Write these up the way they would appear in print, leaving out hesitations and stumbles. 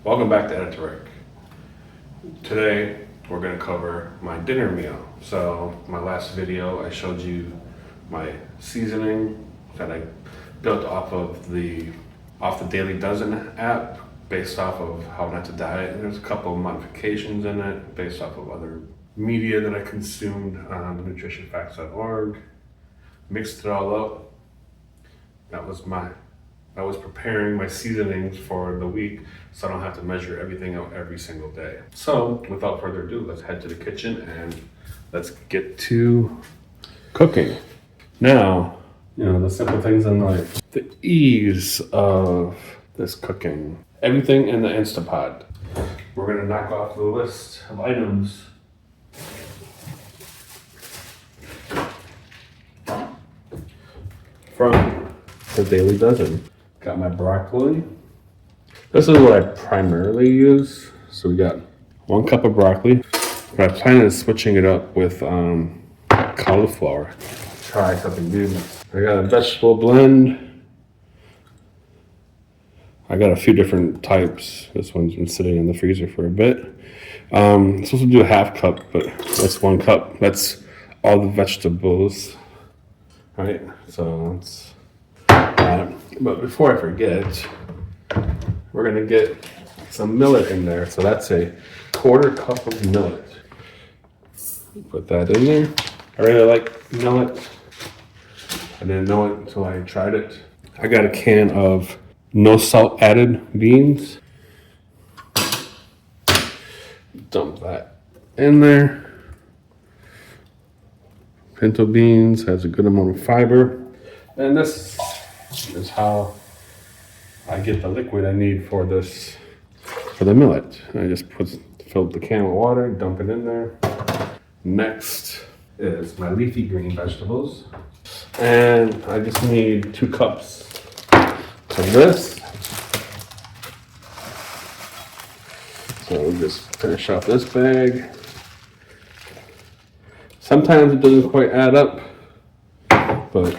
Welcome back to Edit to Rick. Today we're going to cover my dinner meal. So my last video I showed you my seasoning that I built off the Daily Dozen app based off of How Not to Diet. And there's a couple of modifications in it based off of other media that I consumed on the nutritionfacts.org. Mixed it all up. I was preparing my seasonings for the week so I don't have to measure everything out every single day. So without further ado, let's head to the kitchen and let's get to cooking. Now, the simple things in life, the ease of this cooking, everything in the Instapot. We're gonna knock off the list of items from the Daily Dozen. Got my broccoli. This is what I primarily use. So we got 1 cup of broccoli. But I plan on switching it up with cauliflower. Try something new. I got a vegetable blend. I got a few different types. This one's been sitting in the freezer for a bit. I'm supposed to do a 1/2 cup, but that's 1 cup. That's all the vegetables. All right, so that's that. But before I forget, we're gonna get some millet in there. So that's a 1/4 cup of millet. Put that in there. I really like millet. I didn't know it until I tried it. I got a can of no salt added beans. Dump that in there. Pinto beans has a good amount of fiber. And this is how I get the liquid I need for the millet. I just filled the can with water, dump it in there. Next is my leafy green vegetables. And I just need 2 cups of this. So we'll just finish off this bag. Sometimes it doesn't quite add up, but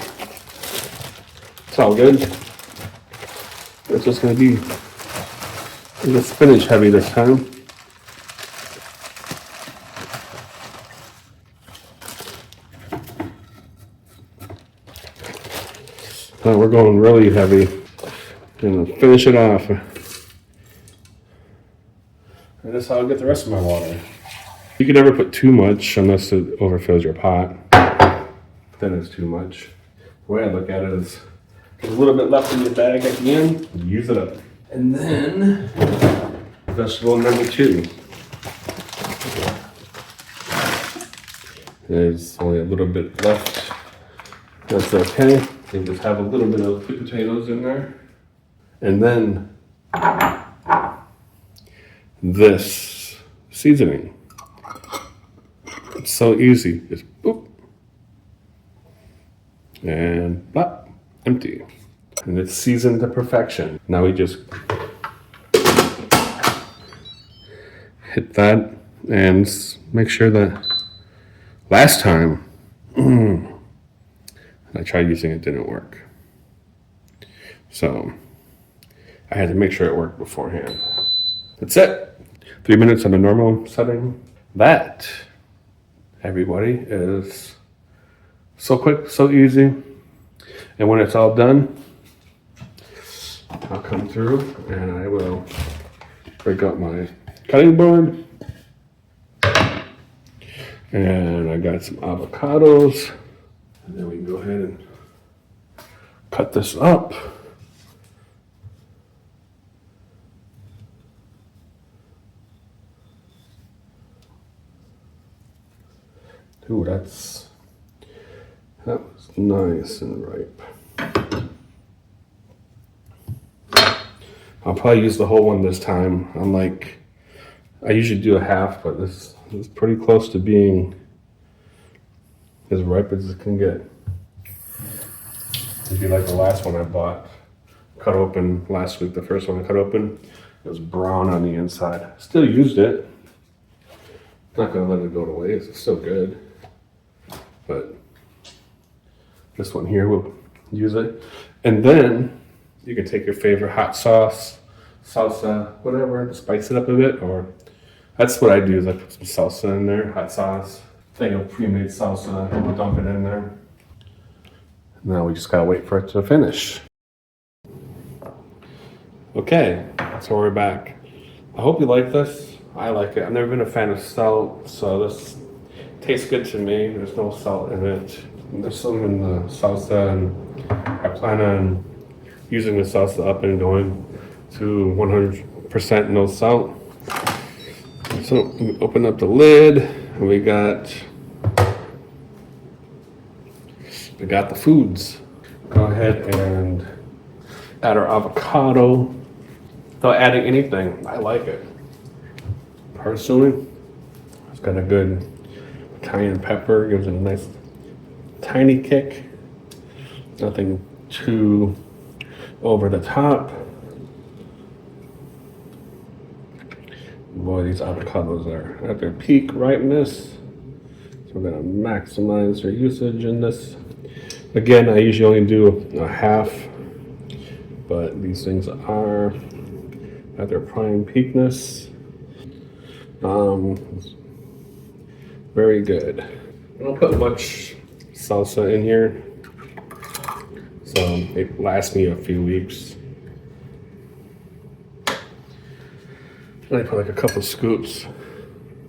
it's all good. It's just gonna be the spinach heavy this time. We're going really heavy. Gonna finish it off. And that's how I'll get the rest of my water. You can never put too much unless it overfills your pot. Then it's too much. The way I look at it is there's a little bit left in your bag at the end, use it up. And then vegetable number 2. There's only a little bit left. That's okay. You just have a little bit of sweet potatoes in there. And then this seasoning. It's so easy. Just boop. And bop. Empty. And it's seasoned to perfection. Now we just hit that and make sure that last time I tried using it, didn't work. So I had to make sure it worked beforehand. That's it. 3 minutes on a normal setting. That, everybody, is so quick, so easy. And when it's all done, I'll come through and I will break out my cutting board. And I got some avocados. And then we can go ahead and cut this up. Ooh, that was nice and ripe. I'll probably use the whole one this time. Unlike, I usually do a 1/2, but this is pretty close to being as ripe as it can get. It'd be like the last one I bought, cut open last week. The first one I cut open, it was brown on the inside. Still used it. Not gonna let it go to waste. It's still good. But this one here will use it. And then you can take your favorite hot sauce, salsa, whatever, to spice it up a bit. Or that's what I do, is I put some salsa in there, hot sauce, thing of pre-made salsa, and we'll dump it in there. Now we just gotta wait for it to finish. Okay, so we're back. I hope you like this. I like it. I've never been a fan of salt, so this tastes good to me. There's no salt in it. There's some in the salsa, and I plan on using the salsa up and going to 100% no salt. So we open up the lid, and we got the foods. Go ahead and add our avocado without adding anything. I like it. Personally, it's got a good cayenne pepper, gives it a nice tiny kick. Nothing too over the top. Boy, these avocados are at their peak ripeness. So we're gonna maximize their usage in this. Again, I usually only do a half, but these things are at their prime peakness. Very good. I don't put much salsa in here, so it lasts me a few weeks. I put like a couple scoops.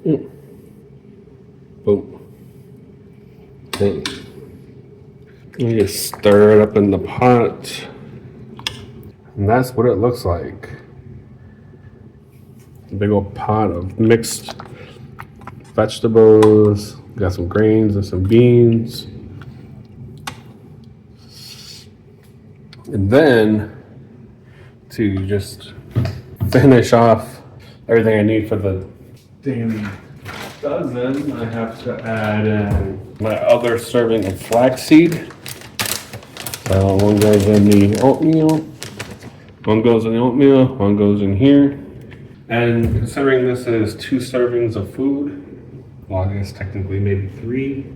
Boom. Then you just stir it up in the pot, and that's what it looks like. A big old pot of mixed vegetables. Got some grains and some beans. And then to just finish off everything I need for the daily dozen, I have to add in my other serving of flaxseed. So one goes in the oatmeal, one goes in the oatmeal, one goes in here. And considering this is 2 servings of food, well, I guess technically maybe 3.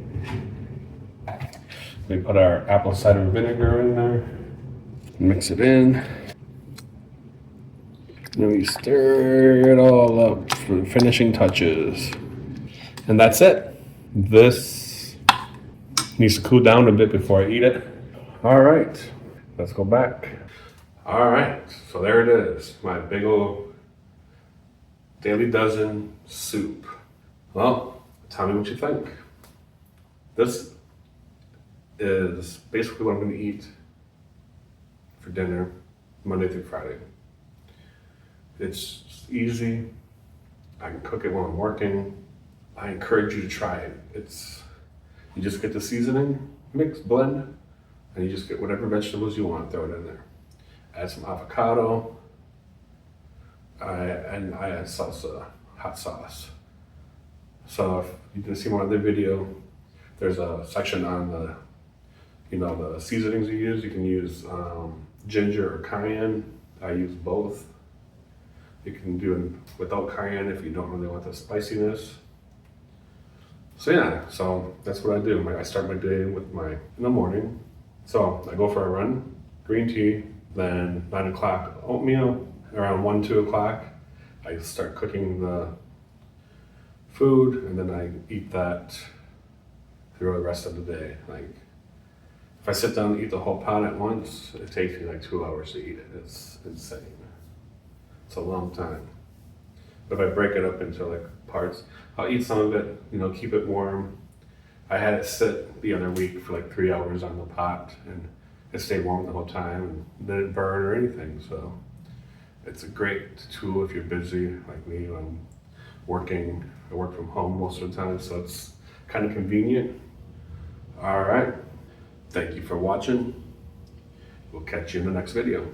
We put our apple cider vinegar in there, mix it in. Then we stir it all up for the finishing touches. And that's it. This needs to cool down a bit before I eat it. All right, let's go back. All right, so there it is, my big old Daily Dozen soup. Well, tell me what you think. This is basically what I'm going to eat for dinner Monday through Friday. It's easy. I can cook it while I'm working. I encourage you to try it. You just get the seasoning, mix, blend, and you just get whatever vegetables you want, throw it in there. Add some avocado, and I add salsa, hot sauce. So if you didn't see my other video, there's a section on the seasonings you use. You can use ginger or cayenne. I use both. You can do it without cayenne if you don't really want the spiciness. So yeah, so that's what I do. I start my day in the morning. So I go for a run, green tea, then 9 o'clock oatmeal. Around 1, 2 o'clock, I start cooking the food, and then I eat that through the rest of the day. Like, if I sit down and eat the whole pot at once, it takes me like 2 hours to eat it. It's insane. It's a long time. But if I break it up into like parts, I'll eat some of it, keep it warm. I had it sit the other week for like 3 hours on the pot, and it stayed warm the whole time, and didn't burn or anything. So it's a great tool if you're busy like me. I'm working. I work from home most of the time, so it's kind of convenient. All right. Thank you for watching. We'll catch you in the next video.